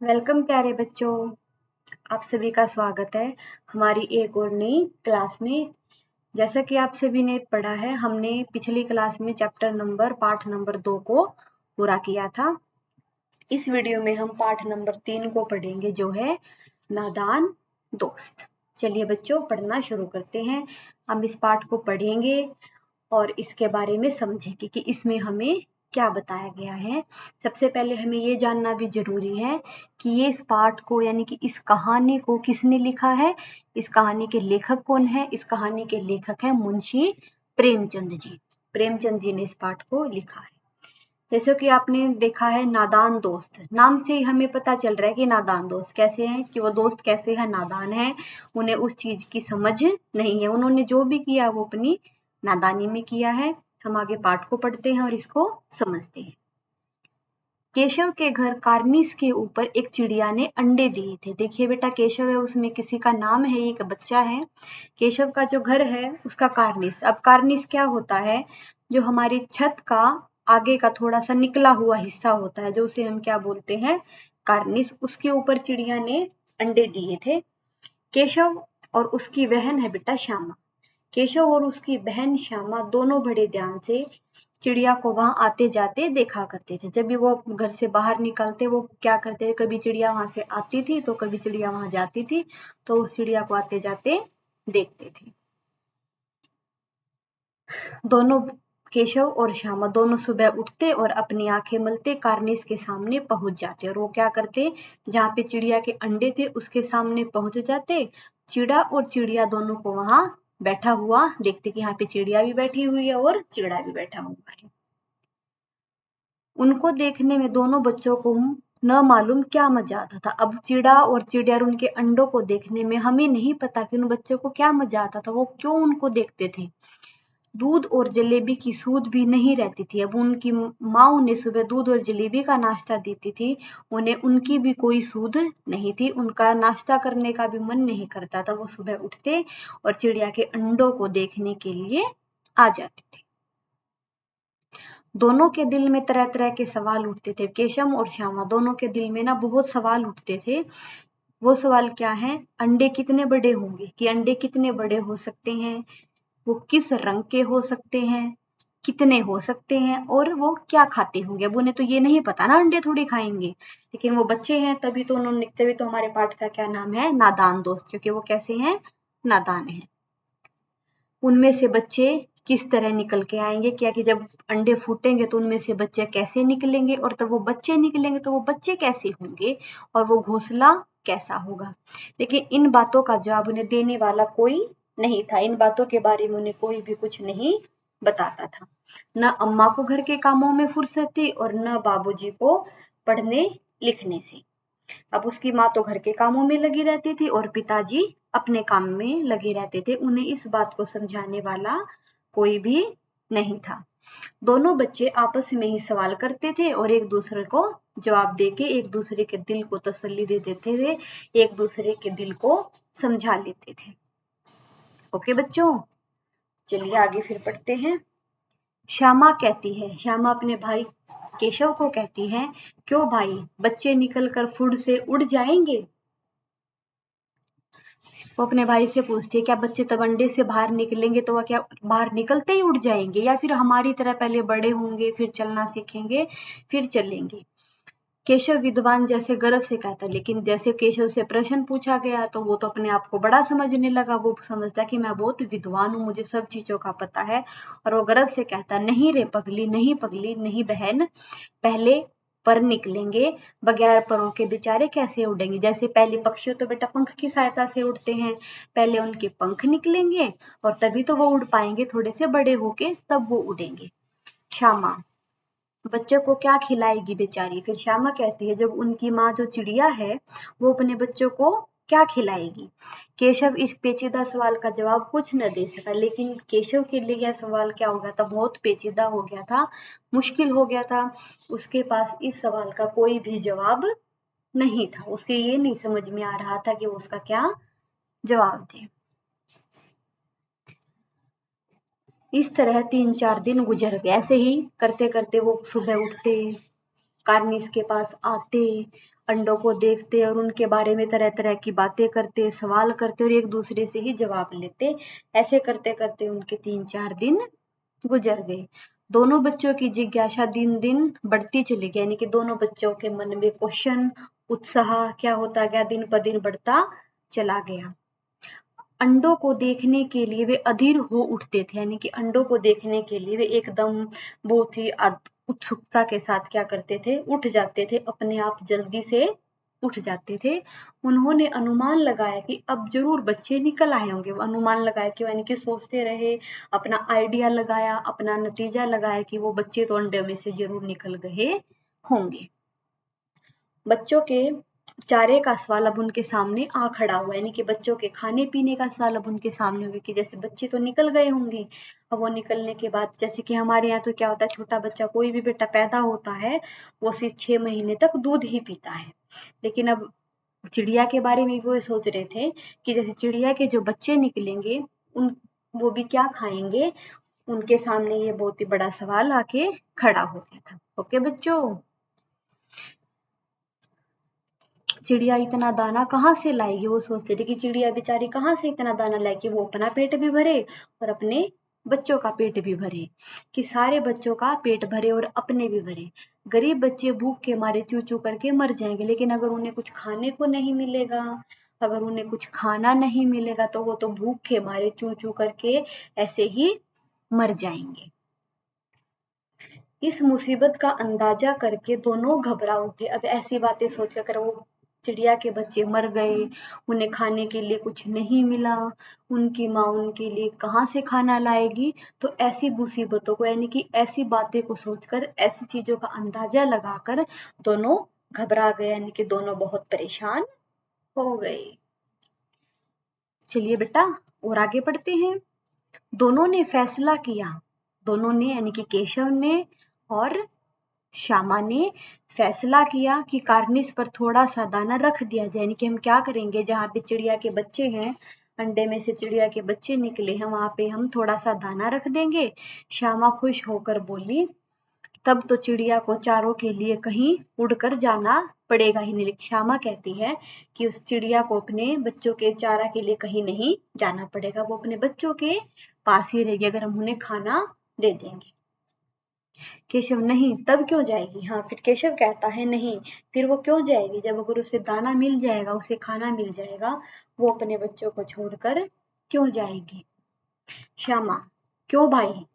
Welcome प्यारे बच्चों, आप सभी का स्वागत है हमारी एक और नई क्लास में। जैसा कि आप सभी ने पढ़ा है, हमने पिछली क्लास में पाठ नंबर 2 को पूरा किया था। इस वीडियो में हम पाठ नंबर 3 को पढ़ेंगे, जो है नादान दोस्त। चलिए बच्चों, पढ़ना शुरू करते हैं। हम इस पाठ को पढ़ेंगे और इसके बारे में समझेंगे कि इसमें हमें क्या बताया गया है। सबसे पहले हमें ये जानना भी जरूरी है कि ये इस पाठ को यानी कि इस कहानी को किसने लिखा है। इस कहानी के लेखक कौन है? इस कहानी के लेखक है मुंशी प्रेमचंद जी। प्रेमचंद जी ने इस पाठ को लिखा है। जैसे कि आपने देखा है नादान दोस्त, नाम से ही हमें पता चल रहा है कि नादान दोस्त कैसे हैं, कि वो दोस्त कैसे है, नादान है, उन्हें उस चीज की समझ नहीं है, उन्होंने जो भी किया वो अपनी नादानी में किया है। हम आगे पाठ को पढ़ते हैं और इसको समझते हैं। केशव के घर कार्निस के ऊपर एक चिड़िया ने अंडे दिए थे। देखिए बेटा, केशव है, उसमें किसी का नाम है, एक बच्चा है। केशव का जो घर है उसका कार्निस। अब कार्निस क्या होता है? जो हमारी छत का आगे का थोड़ा सा निकला हुआ हिस्सा होता है, जो उसे हम क्या बोलते हैं? कार्निस। उसके ऊपर चिड़िया ने अंडे दिए थे। केशव और उसकी बहन है बेटा श्यामा। केशव और उसकी बहन श्यामा दोनों बड़े ध्यान से चिड़िया को वहां आते जाते देखा करते थे। जब भी वो घर से बाहर निकलते, वो क्या करते थे, कभी चिड़िया वहां से आती थी तो कभी चिड़िया वहां जाती थी, तो उस चिड़िया को आते जाते देखते थे। दोनों केशव और श्यामा दोनों सुबह उठते और अपनी आंखें मलते कार्निस के सामने पहुंच जाते। और वो क्या करते, जहाँ पे चिड़िया के अंडे थे उसके सामने पहुंच जाते। चिड़ा और चिड़िया दोनों को वहां बैठा हुआ देखते कि यहाँ पे चिड़िया भी बैठी हुई है और चिड़ा भी बैठा हुआ है। उनको देखने में दोनों बच्चों को न मालूम क्या मजा आता था। अब चिड़ा और चिड़िया उनके अंडों को देखने में हमें नहीं पता कि उन बच्चों को क्या मजा आता था, वो क्यों उनको देखते थे। दूध और जलेबी की सूध भी नहीं रहती थी। अब उनकी माँ उन्हें सुबह दूध और जलेबी का नाश्ता देती थी, उन्हें उनकी भी कोई सूध नहीं थी। उनका नाश्ता करने का भी मन नहीं करता था। वो सुबह उठते और चिड़िया के अंडों को देखने के लिए आ जाते थे। दोनों के दिल में तरह तरह के सवाल उठते थे। केशव और श्यामा दोनों के दिल में ना बहुत सवाल उठते थे। वो सवाल क्या है? अंडे कितने बड़े होंगे, कि अंडे कितने बड़े हो सकते हैं, वो किस रंग के हो सकते हैं, कितने हो सकते हैं, और वो क्या खाते होंगे। अब उन्हें तो ये नहीं पता ना, अंडे थोड़ी खाएंगे, लेकिन वो बच्चे हैं, तभी तो हमारे पाठ का क्या नाम है? नादान दोस्त, क्योंकि वो कैसे हैं? नादान है। उनमें से बच्चे किस तरह निकल के आएंगे, क्या कि जब अंडे फूटेंगे तो उनमें से बच्चे कैसे निकलेंगे, और तब वो बच्चे निकलेंगे तो वो बच्चे कैसे होंगे, और वो घोंसला कैसा होगा। लेकिन इन बातों का जवाब उन्हें देने वाला कोई नहीं था। इन बातों के बारे में उन्हें कोई भी कुछ नहीं बताता था। न अम्मा को घर के कामों में फुर्सत थी और न बाबूजी को पढ़ने लिखने से। अब उसकी माँ तो घर के कामों में लगी रहती थी और पिताजी अपने काम में लगे रहते थे। उन्हें इस बात को समझाने वाला कोई भी नहीं था। दोनों बच्चे आपस में ही सवाल करते थे और एक दूसरे को जवाब देके एक दूसरे के दिल को तसल्ली दे देते थे, एक दूसरे के दिल को समझा लेते थे। ओके बच्चों, चलिए आगे फिर पढ़ते हैं। श्यामा कहती है, श्यामा अपने भाई केशव को कहती है, क्यों भाई, बच्चे निकलकर फुर्र से उड़ जाएंगे? वो अपने भाई से पूछती है, क्या बच्चे तब अंडे से बाहर निकलेंगे तो वह क्या बाहर निकलते ही उड़ जाएंगे, या फिर हमारी तरह पहले बड़े होंगे, फिर चलना सीखेंगे, फिर चलेंगे? केशव विद्वान जैसे गर्व से कहता है, लेकिन जैसे केशव से प्रश्न पूछा गया तो वो तो अपने आप को बड़ा समझने लगा। वो समझता कि मैं बहुत विद्वान हूँ, मुझे सब चीजों का पता है। और वो गर्व से कहता, नहीं रे पगली, नहीं पगली, नहीं बहन, पहले पर निकलेंगे, बगैर परों के बेचारे कैसे उड़ेंगे? जैसे पहले पक्षी तो बेटा पंख की सहायता से उड़ते हैं, पहले उनके पंख निकलेंगे और तभी तो वो उड़ पाएंगे, थोड़े से बड़े होके तब वो उड़ेंगे। श्यामा बच्चों को क्या खिलाएगी बेचारी? फिर श्यामा कहती है, जब उनकी माँ जो चिड़िया है वो अपने बच्चों को क्या खिलाएगी? केशव इस पेचीदा सवाल का जवाब कुछ न दे सका, लेकिन केशव के लिए यह सवाल क्या हो गया था? बहुत पेचीदा हो गया था, मुश्किल हो गया था। उसके पास इस सवाल का कोई भी जवाब नहीं था। उसे ये नहीं समझ में आ रहा था कि वो उसका क्या जवाब दे। इस तरह 3-4 दिन गुजर गए। ऐसे ही करते करते वो सुबह उठते, कार्निस के पास आते, अंडों को देखते और उनके बारे में तरह तरह की बातें करते, सवाल करते और एक दूसरे से ही जवाब लेते। ऐसे करते करते उनके 3-4 दिन गुजर गए। दोनों बच्चों की जिज्ञासा दिन दिन बढ़ती चली गई, यानी कि दोनों बच्चों के मन में क्वेश्चन, उत्साह क्या होता गया, दिन पर दिन बढ़ता चला गया। अंडों को देखने के लिए वे अधीर हो उठते थे, यानी कि अंडों को देखने के लिए वे एकदम बहुत ही उत्सुकता के साथ क्या करते थे, उठ जाते थे, अपने आप जल्दी से उठ जाते थे। उन्होंने अनुमान लगाया कि अब जरूर बच्चे निकल आए होंगे। वो अनुमान लगाया कि यानी कि सोचते रहे, अपना आइडिया लगाया, अपना नतीजा लगाया कि वो बच्चे तो अंडे में से जरूर निकल गए होंगे। बच्चों के चारे का सवाल अब उनके सामने आ खड़ा हुआ, यानी कि बच्चों के खाने पीने का सवाल अब उनके सामने हो गया कि जैसे बच्चे तो निकल गए होंगे। अब वो निकलने के बाद जैसे कि हमारे यहाँ तो क्या होता है, छोटा बच्चा कोई भी बेटा पैदा होता है वो सिर्फ 6 महीने तक दूध ही पीता है। लेकिन अब चिड़िया के बारे में वो सोच रहे थे कि जैसे चिड़िया के जो बच्चे निकलेंगे उन वो भी क्या खाएंगे। उनके सामने ये बहुत ही बड़ा सवाल आके खड़ा हो गया था। ओके बच्चों, चिड़िया इतना दाना कहाँ से लाएगी। वो सोचते थे कि चिड़िया बेचारी कहाँ से इतना दाना लाएगी, वो अपना पेट भी भरे और अपने बच्चों का पेट भी भरे, कि सारे बच्चों का पेट भरे और अपने भी भरे। गरीब बच्चे भूख के मारे चू चू करके मर जाएंगे, लेकिन अगर उन्हें कुछ खाने को नहीं मिलेगा, अगर उन्हें कुछ खाना नहीं मिलेगा तो वो तो भूख के मारे चू चू करके ऐसे ही मर जाएंगे। इस मुसीबत का अंदाजा करके दोनों घबरा उठे। अब ऐसी बातें सोचकर वो चिड़िया के बच्चे मर गए, उन्हें खाने के लिए कुछ नहीं मिला, उनकी माँ उनके लिए कहाँ से खाना लाएगी। तो ऐसी मुसीबतों को, यानी कि ऐसी बातें को सोचकर, ऐसी चीजों का अंदाजा लगाकर दोनों घबरा गए, यानी कि दोनों बहुत परेशान हो गए। चलिए बेटा और आगे बढ़ते हैं। दोनों ने फैसला किया, दोनों ने यानी कि केशव ने और श्यामा ने फैसला किया कि कार्निस पर थोड़ा सा दाना रख दिया जाए, यानी कि हम क्या करेंगे, जहाँ पे चिड़िया के बच्चे हैं, अंडे में से चिड़िया के बच्चे निकले हैं, वहां पे हम थोड़ा सा दाना रख देंगे। श्यामा खुश होकर बोली, तब तो चिड़िया को चारों के लिए कहीं उड़कर जाना पड़ेगा ही नहीं। श्यामा कहती है कि उस चिड़िया को अपने बच्चों के चारा के लिए कहीं नहीं जाना पड़ेगा, वो अपने बच्चों के पास ही रहेगी अगर हम उन्हें खाना दे देंगे। केशव, नहीं तब क्यों जाएगी। हाँ, फिर केशव कहता है नहीं, फिर वो क्यों जाएगी, जब अगर उसे दाना मिल जाएगा, उसे खाना मिल जाएगा, वो अपने बच्चों को छोड़कर क्यों जाएगी। श्यामा, क्यों भाई।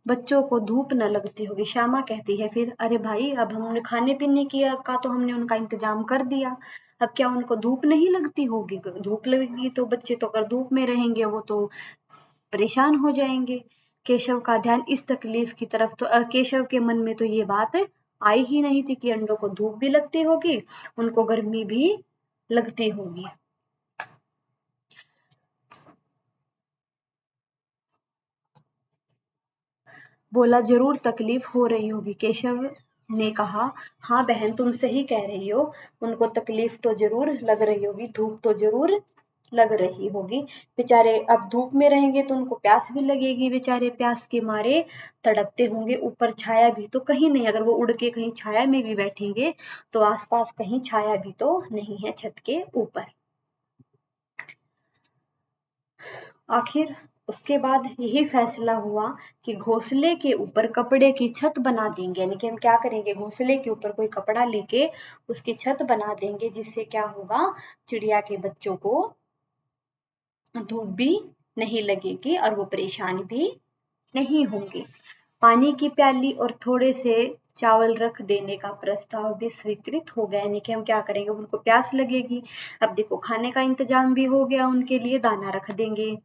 बच्चों को धूप न लगती होगी। श्यामा कहती है फिर, अरे भाई अब हमने खाने पीने की का तो हमने उनका इंतजाम कर दिया, अब क्या उनको धूप नहीं लगती होगी। धूप लगेगी तो बच्चे तो अगर धूप में रहेंगे वो तो परेशान हो जाएंगे। केशव का ध्यान इस तकलीफ की तरफ, तो केशव के मन में तो ये बात आई ही नहीं थी कि अंडों को धूप भी लगती होगी, उनको गर्मी भी लगती होगी। बोला, जरूर तकलीफ हो रही होगी। केशव ने कहा, हाँ बहन तुम सही कह रही हो, उनको तकलीफ तो जरूर लग रही होगी, धूप तो जरूर लग रही होगी। बेचारे अब धूप में रहेंगे तो उनको प्यास भी लगेगी, बेचारे प्यास के मारे तड़पते होंगे। ऊपर छाया भी तो कहीं नहीं, अगर वो उड़ के कहीं छाया में भी बैठेंगे तो आसपास कहीं छाया भी तो नहीं है छत के ऊपर। आखिर उसके बाद यही फैसला हुआ कि घोंसले के ऊपर कपड़े की छत बना देंगे, यानी कि हम क्या करेंगे, घोंसले के ऊपर कोई कपड़ा लेके उसकी छत बना देंगे, जिससे क्या होगा, चिड़िया के बच्चों को धूप भी नहीं लगेगी और वो परेशान भी नहीं होंगे। पानी की प्याली और थोड़े से चावल रख देने का प्रस्ताव भी स्वीकृत हो गया, यानी कि हम क्या करेंगे, उनको प्यास लगेगी, अब देखो खाने का इंतजाम भी हो गया, उनके लिए दाना रख देंगे,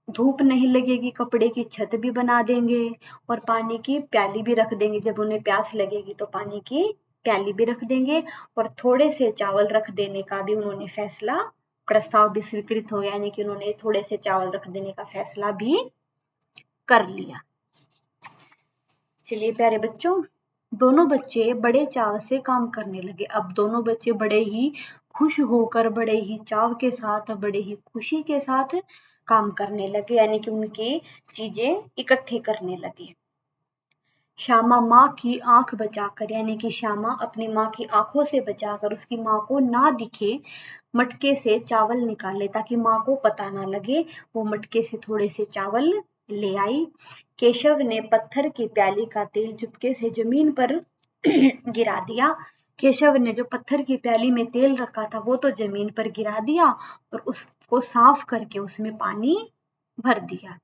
धूप नहीं लगेगी, कपड़े की छत भी बना देंगे और पानी की प्याली भी रख देंगे। जब उन्हें प्यास लगेगी तो पानी की प्याली भी रख देंगे और थोड़े से चावल रख देने का भी उन्होंने फैसला, प्रस्ताव भी स्वीकृत हो गया, यानी कि उन्होंने थोड़े से चावल रख देने का फैसला भी कर लिया। चलिए प्यारे बच्चों, दोनों बच्चे बड़े चाव से काम करने लगे। अब दोनों बच्चे बड़े ही खुश होकर, बड़े ही चाव के साथ, बड़े ही खुशी के साथ काम करने लगे, यानी कि उनकी चीजें इकट्ठी करने लगे। श्यामा माँ की आंख बचाकर, यानी कि श्यामा अपनी माँ की आंखों से बचाकर, उसकी माँ को ना दिखे, मटके से चावल निकाले ताकि माँ को पता ना लगे। वो मटके से थोड़े से चावल ले आई। केशव ने पत्थर की प्याली का तेल चुपके से जमीन पर गिरा दिया। केशव ने जो पत्थर की प्याली में तेल रखा था वो तो जमीन पर गिरा दिया और उसको साफ करके उसमें पानी भर दिया।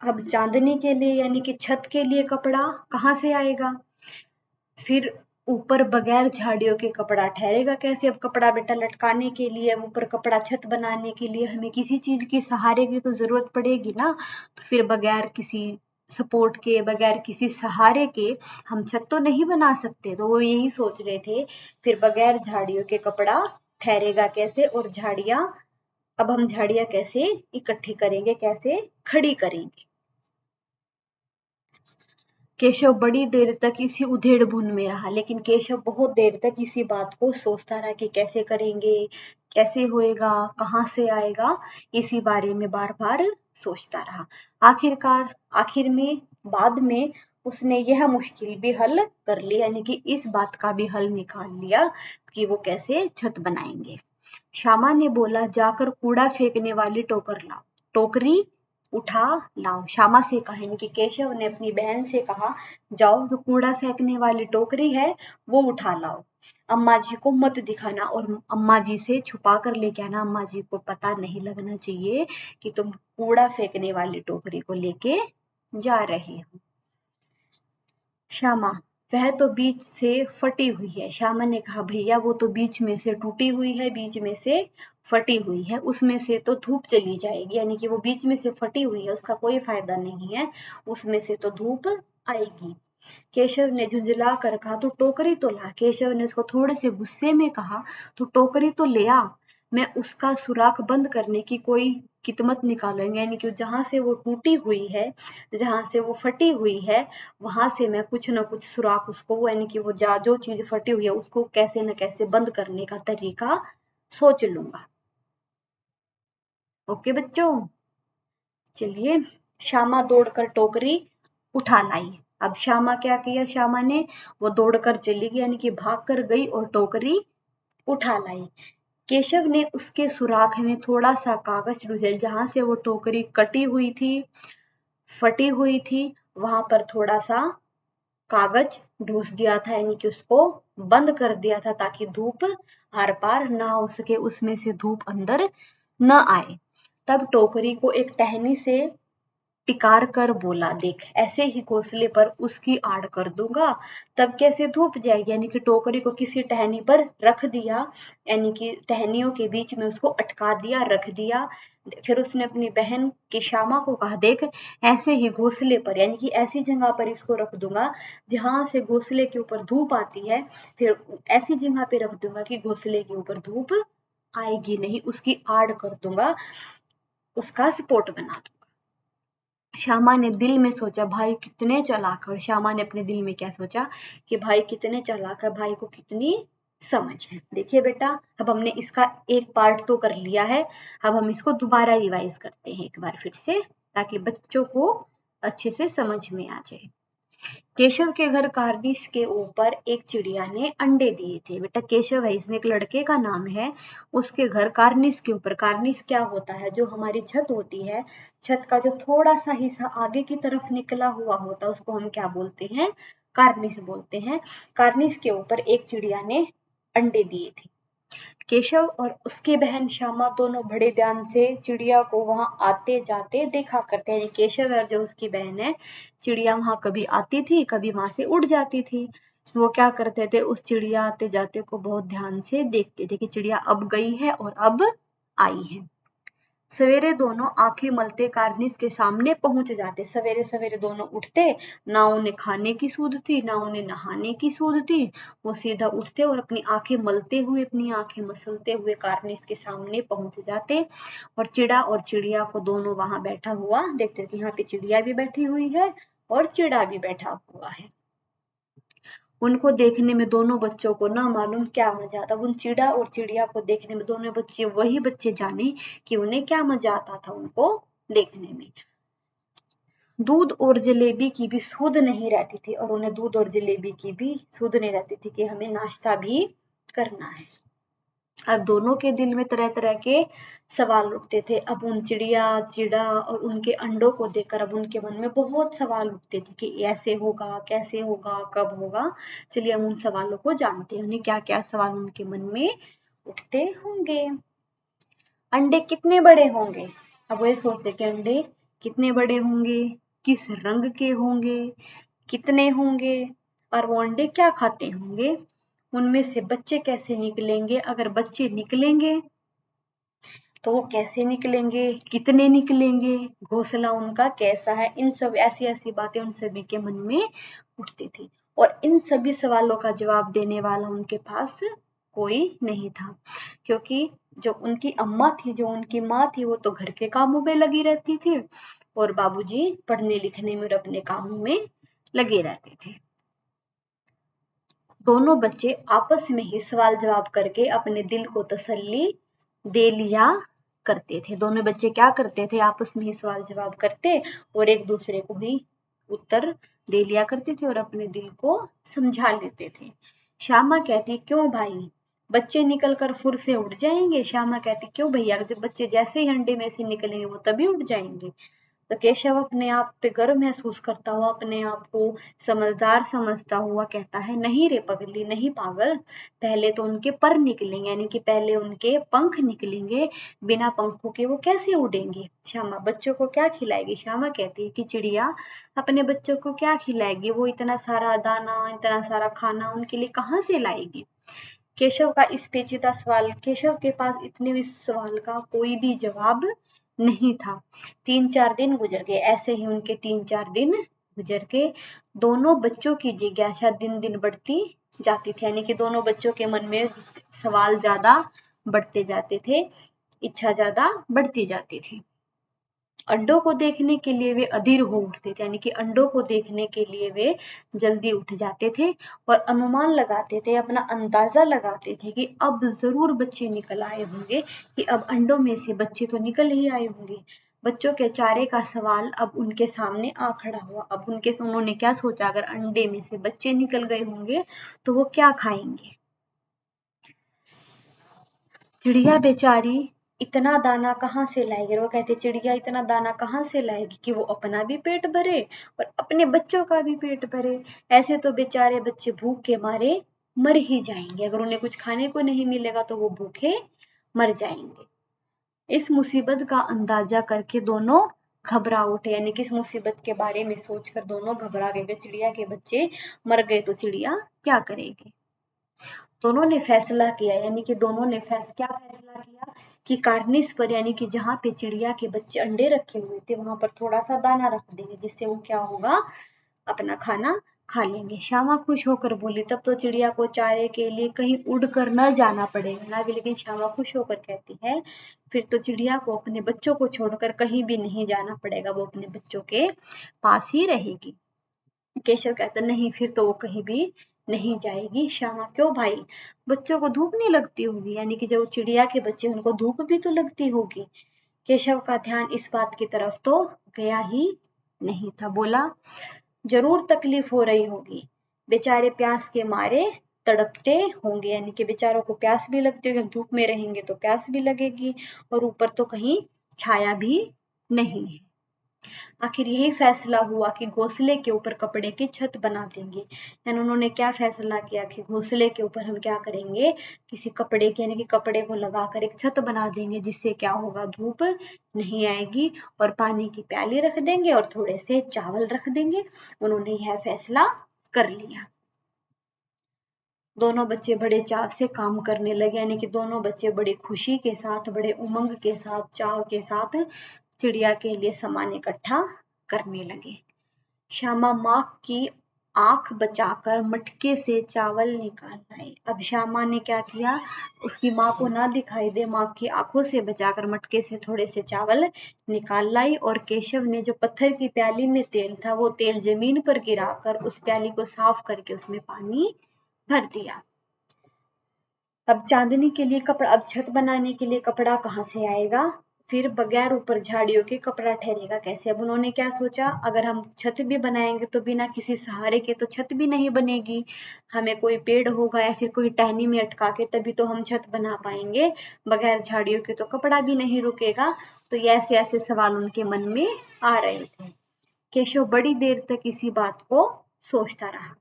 अब चांदनी के लिए यानी कि छत के लिए कपड़ा कहाँ से आएगा? फिर ऊपर बगैर झाड़ियों के कपड़ा ठहरेगा कैसे? अब कपड़ा बेटा लटकाने के लिए, ऊपर कपड़ा छत बनाने के लिए हमें किसी चीज के सहारे की तो जरूरत पड़ेगी ना। तो फिर बगैर किसी सपोर्ट के, बगैर किसी सहारे के हम छत तो नहीं बना सकते। तो वो यही सोच रहे थे, फिर बगैर झाड़ियों के कपड़ा ठहरेगा कैसे? और झाड़ियां, अब हम झाड़ियां कैसे इकट्ठी करेंगे, कैसे खड़ी करेंगे? केशव बड़ी देर तक इसी उधेड़-बुन में रहा, लेकिन केशव बहुत देर तक इसी बात को सोचता रहा कि कैसे करेंगे, कैसे होएगा, कहाँ से आएगा, इसी बारे में बार-बार सोचता रहा। आखिर में बाद में उसने यह मुश्किल भी हल कर ली, यानी कि इस बात का भी हल निकाल लिया कि वो कैसे छत बनाएंगे। श्यामा ने बोला, जाकर कूड़ा फेंकने वाली टोकर लाओ। टोकरी उठा लाओ। श्यामा से कहा, यानी कि केशव ने अपनी बहन से कहा, जाओ जो कूड़ा फेंकने वाली टोकरी है वो उठा लाओ। अम्मा जी को मत दिखाना और अम्मा जी से छुपा कर लेके आना। अम्मा जी को पता नहीं लगना चाहिए कि तुम कूड़ा फेंकने वाली टोकरी को लेके जा रहे हो। श्यामा, वह तो बीच से फटी हुई है। श्यामा ने कहा, भैया वो तो बीच में से टूटी हुई है, बीच में से फटी हुई है, उसमें से तो धूप चली जाएगी, यानी कि वो बीच में से फटी हुई है, उसका कोई फायदा नहीं है, उसमें से तो धूप आएगी। केशव ने झुंझला कर कहा, तू टोकरी तो ला। केशव ने उसको थोड़े से गुस्से में कहा, तू टोकरी तो ले आ, मैं उसका सुराख बंद करने की कोई कितमत निकालेंगे, यानी कि जहां से वो टूटी हुई है, जहां से वो फटी हुई है, वहां से मैं कुछ ना कुछ सुराख उसको, यानी कि वो जो चीज फटी हुई है उसको कैसे न कैसे बंद करने का तरीका सोच लूंगा। ओके बच्चों, चलिए। श्यामा दौड़कर टोकरी उठा लाई। अब श्यामा क्या किया? श्यामा ने वो दौड़कर चली गई, यानी कि भाग कर गई और टोकरी उठा लाई। केशव ने उसके सुराख में थोड़ा सा कागज ढूंढा, जहां से वो टोकरी कटी हुई थी, फटी हुई थी, वहां पर थोड़ा सा कागज ढूंस दिया था, यानी कि उसको बंद कर दिया था ताकि धूप आर पार ना हो सके, उसमें से धूप अंदर न आए। तब टोकरी को एक टहनी से टिकार कर बोला, देख ऐसे ही घोंसले पर उसकी आड़ कर दूंगा, तब कैसे धूप जाएगी, यानी कि टोकरी को किसी टहनी पर रख दिया, यानी कि टहनियों के बीच में उसको अटका दिया, रख दिया। फिर उसने अपनी बहन की श्यामा को कहा, देख ऐसे ही घोंसले पर, यानी कि ऐसी जगह पर इसको रख दूंगा जहां से घोंसले के ऊपर धूप आती है, फिर ऐसी जगह पे रख दूंगा कि घोंसले के ऊपर धूप आएगी नहीं, उसकी आड़ कर दूंगा, उसका सपोर्ट बना दूंगा। श्यामा ने दिल में सोचा, भाई कितने चालाक है। और श्यामा ने अपने दिल में क्या सोचा कि भाई कितने चालाक है, भाई को कितनी समझ है। देखिए बेटा, अब हमने इसका एक पार्ट तो कर लिया है, अब हम इसको दोबारा रिवाइज करते हैं एक बार फिर से, ताकि बच्चों को अच्छे से समझ में आ जाए। केशव के घर कार्निस के ऊपर एक चिड़िया ने अंडे दिए थे। बेटा केशव है, इसमें एक लड़के का नाम है, उसके घर कार्निस के ऊपर, कार्निस क्या होता है? जो हमारी छत होती है, छत का जो थोड़ा सा हिस्सा आगे की तरफ निकला हुआ होता है उसको हम क्या बोलते हैं? कार्निस बोलते हैं। कार्निस के ऊपर एक चिड़िया ने अंडे दिए थे। केशव और उसकी बहन श्यामा दोनों बड़े ध्यान से चिड़िया को वहां आते जाते देखा करते हैं। केशव और जो उसकी बहन है, चिड़िया वहां कभी आती थी, कभी वहां से उड़ जाती थी। वो क्या करते थे? उस चिड़िया आते जाते को बहुत ध्यान से देखते थे कि चिड़िया अब गई है और अब आई है। सवेरे दोनों आंखें मलते कार्निस के सामने पहुंच जाते। सवेरे सवेरे दोनों उठते, ना उन्हें खाने की सूध थी, ना उन्हें नहाने की सूध थी, वो सीधा उठते और अपनी आंखें मलते हुए, अपनी आंखें मसलते हुए कार्निस के सामने पहुंच जाते। और चिड़ा और चिड़िया को दोनों वहां बैठा हुआ देखते थे। यहाँ पे चिड़िया भी बैठी हुई है और चिड़ा भी बैठा हुआ है। उनको देखने में दोनों बच्चों को ना मालूम क्या मजा आता। उन चिड़ा और चिड़िया को देखने में दोनों बच्चे, वही बच्चे जाने कि उन्हें क्या मजा आता था उनको देखने में। दूध और जलेबी की भी सुध नहीं रहती थी, और उन्हें दूध और जलेबी की भी सुध नहीं रहती थी कि हमें नाश्ता भी करना है। अब दोनों के दिल में तरह तरह के सवाल उठते थे। अब उन चिड़ा और उनके अंडों को देखकर अब उनके मन में बहुत सवाल उठते थे कि ऐसे होगा, कैसे होगा, कब होगा। चलिए हम उन सवालों को जानते हैं, उन्हें क्या क्या सवाल उनके मन में उठते होंगे। अंडे कितने बड़े होंगे? अब वो सोचते कि अंडे कितने बड़े होंगे, किस रंग के होंगे, कितने होंगे, और वो अंडे क्या खाते होंगे, उनमें से बच्चे कैसे निकलेंगे, अगर बच्चे निकलेंगे तो वो कैसे निकलेंगे, कितने निकलेंगे, घोंसला उनका कैसा है। इन सब ऐसी ऐसी बातें उन सभी के मन में उठती थी, और इन सभी सवालों का जवाब देने वाला उनके पास कोई नहीं था, क्योंकि जो उनकी अम्मा थी, जो उनकी माँ थी, वो तो घर के कामों में लगी रहती थी, और बाबूजी पढ़ने लिखने में और अपने कामों में लगे रहते थे। दोनों बच्चे आपस में ही सवाल जवाब करके अपने दिल को तसल्ली दे लिया करते थे। दोनों बच्चे क्या करते थे? आपस में ही सवाल जवाब करते और एक दूसरे को ही उत्तर दे लिया करते थे और अपने दिल को समझा लेते थे। श्यामा कहती, क्यों भाई, बच्चे निकल कर फुर से उड़ जाएंगे? श्यामा कहती, क्यों भैया, जब बच्चे जैसे ही अंडे में से निकलेंगे वो तभी उड़ जाएंगे। तो केशव अपने आप पे गर्व महसूस करता हुआ, अपने आप को समझदार समझता हुआ कहता है, नहीं रे पगली, नहीं पागल, पहले तो उनके पर निकलेंगे, यानी कि पहले उनके पंख निकलेंगे, बिना पंखों के वो कैसे उड़ेंगे। श्यामा, बच्चों को क्या खिलाएगी? श्यामा कहती है कि चिड़िया अपने बच्चों को क्या खिलाएगी, वो इतना सारा दाना, इतना सारा खाना उनके लिए कहाँ से लाएगी। केशव का इस पेचीदा सवाल, केशव के पास इतने इस सवाल का कोई भी जवाब नहीं था। 3-4 दिन गुजर गए, ऐसे ही उनके 3-4 दिन गुजर गए। दोनों बच्चों की जिज्ञासा दिन दिन बढ़ती जाती थी, यानी कि दोनों बच्चों के मन में सवाल ज्यादा बढ़ते जाते थे, इच्छा ज्यादा बढ़ती जाती थी। अंडों को देखने के लिए वे अधीर हो उठते थे, यानी कि अंडों को देखने के लिए वे जल्दी उठ जाते थे और अनुमान लगाते थे, अपना अंदाजा लगाते थे कि अब जरूर बच्चे निकल आए होंगे, कि अब अंडों में से बच्चे तो निकल ही आए होंगे। बच्चों के चारे का सवाल अब उनके सामने आ खड़ा हुआ। अब उन्होंने क्या सोचा, अगर अंडे में से बच्चे निकल गए होंगे तो वो क्या खाएंगे। चिड़िया बेचारी इतना दाना कहाँ से लाएगी, वो कहते चिड़िया इतना दाना कहाँ से लाएगी कि वो अपना भी पेट भरे और अपने बच्चों का भी पेट भरे। ऐसे तो बेचारे बच्चे भूख के मारे मर ही जाएंगे, अगर उन्हें कुछ खाने को नहीं मिलेगा तो वो भूखे मर जाएंगे। इस मुसीबत का अंदाजा करके दोनों घबरा उठे, यानी कि इस मुसीबत के बारे में सोचकर दोनों घबरा गए। चिड़िया के बच्चे मर गए तो चिड़िया क्या करेगी। दोनों ने फैसला किया, यानी कि दोनों ने क्या फैसला किया कि कार्निस पर, यानी कि जहाँ पे चिड़िया के बच्चे अंडे रखे हुए थे वहां पर थोड़ा सा दाना रख देंगे, जिससे वो क्या होगा, अपना खाना खा लेंगे। श्यामा खुश होकर बोली, तब तो चिड़िया को चारे के लिए कहीं उड़ कर न जाना पड़ेगा ना। लेकिन श्यामा खुश होकर कहती है, फिर तो चिड़िया को अपने बच्चों को छोड़कर कहीं भी नहीं जाना पड़ेगा, वो अपने बच्चों के पास ही रहेगी। केशव कहता, नहीं, फिर तो वो कहीं भी नहीं जाएगी। श्यामा, क्यों भाई, बच्चों को धूप नहीं लगती होगी, यानी कि जो चिड़िया के बच्चे उनको धूप भी तो लगती होगी। केशव का ध्यान इस बात की तरफ तो गया ही नहीं था। बोला, जरूर तकलीफ हो रही होगी, बेचारे प्यास के मारे तड़पते होंगे, यानी कि बेचारों को प्यास भी लगती होगी, धूप में रहेंगे तो प्यास भी लगेगी, और ऊपर तो कहीं छाया भी नहीं है। आखिर यही फैसला हुआ कि घोंसले के ऊपर कपड़े की छत बना देंगे। यानी उन्होंने क्या फैसला किया कि घोंसले के ऊपर हम क्या करेंगे, किसी कपड़े के, यानी कि कपड़े को लगाकर एक छत बना देंगे, जिससे क्या होगा, धूप नहीं आएगी, और पानी की प्याली रख देंगे और थोड़े से चावल रख देंगे। उन्होंने यह फैसला कर लिया। दोनों बच्चे बड़े चाव से काम करने लगे, यानी कि दोनों बच्चे बड़ी खुशी के साथ, बड़े उमंग के साथ, चाव के साथ चिड़िया के लिए सामान इकट्ठा करने लगे। श्यामा माँ की आंख बचाकर मटके से चावल निकाल लाई। अब श्यामा ने क्या किया, उसकी माँ को ना दिखाई दे, माँ की आंखों से बचाकर मटके से थोड़े से चावल निकाल लाई। और केशव ने जो पत्थर की प्याली में तेल था वो तेल जमीन पर गिराकर उस प्याली को साफ करके उसमें पानी भर दिया। अब चांदनी के लिए कपड़ा, अब छत बनाने के लिए कपड़ा कहाँ से आएगा, फिर बगैर ऊपर झाड़ियों के कपड़ा ठहरेगा कैसे। अब उन्होंने क्या सोचा, अगर हम छत भी बनाएंगे तो बिना किसी सहारे के तो छत भी नहीं बनेगी, हमें कोई पेड़ होगा या फिर कोई टहनी में अटका के तभी तो हम छत बना पाएंगे, बगैर झाड़ियों के तो कपड़ा भी नहीं रुकेगा। तो ये ऐसे ऐसे सवाल उनके मन में आ रहे थे। केशव बड़ी देर तक इसी बात को सोचता रहा।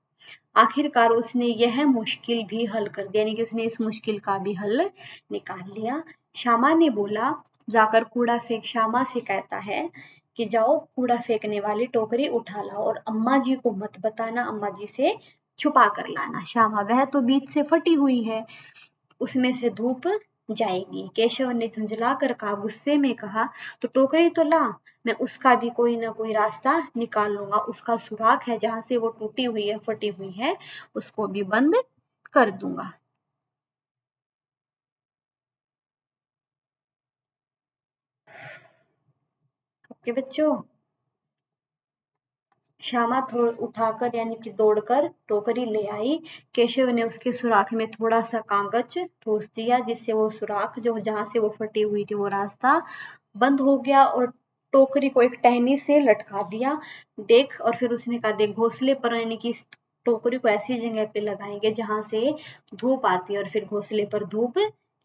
आखिरकार उसने यह मुश्किल भी हल कर दिया, यानी कि उसने इस मुश्किल का भी हल निकाल लिया। श्यामा ने बोला, जाकर कूड़ा फेंक। श्यामा से कहता है कि जाओ कूड़ा फेंकने वाली टोकरी उठा लाओ और अम्मा जी को मत बताना, अम्मा जी से छुपा कर लाना। श्यामा, वह तो बीच से फटी हुई है, उसमें से धूप जाएगी। केशव ने झुंझला कर कहा, गुस्से में कहा, तो टोकरी तो ला, मैं उसका भी कोई ना कोई रास्ता निकाल लूंगा, उसका सुराख है जहां से वो टूटी हुई है फटी हुई है उसको भी बंद कर दूंगा। ओके बच्चों, श्यामा उठाकर यानी कि दौड़कर टोकरी ले आई। केशव ने उसके सुराख में थोड़ा सा कागज ठूस दिया जिससे वो सुराख जो जहां से वो फटी हुई थी वो रास्ता बंद हो गया और टोकरी को एक टहनी से लटका दिया। देख, और फिर उसने कहा, देख घोंसले पर, यानी कि इस टोकरी को ऐसी जगह पे लगाएंगे जहां से धूप आती है और फिर घोंसले पर धूप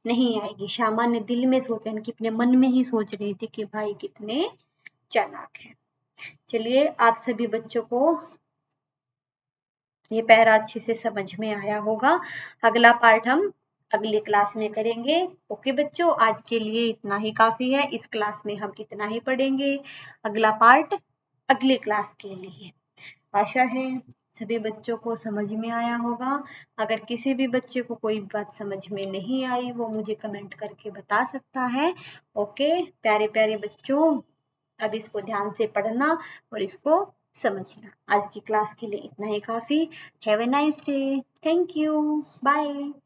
नहीं आएगी। श्यामा ने दिल में सोचा, कि अपने मन में ही सोच रही थी कि भाई कितने चालाक है। चलिए, आप सभी बच्चों को ये पैरा अच्छे से समझ में आया होगा। अगला पार्ट हम अगली क्लास में करेंगे। ओके बच्चों, आज के लिए इतना ही काफी है, इस क्लास में हम कितना ही पढ़ेंगे, अगला पार्ट अगली क्लास के लिए। आशा है सभी बच्चों को समझ में आया होगा। अगर किसी भी बच्चे को कोई बात समझ में नहीं आई वो मुझे कमेंट करके बता सकता है। ओके प्यारे प्यारे बच्चों, अब इसको ध्यान से पढ़ना और इसको समझना। आज की क्लास के लिए इतना ही काफी। Have a nice day. Thank you. Bye.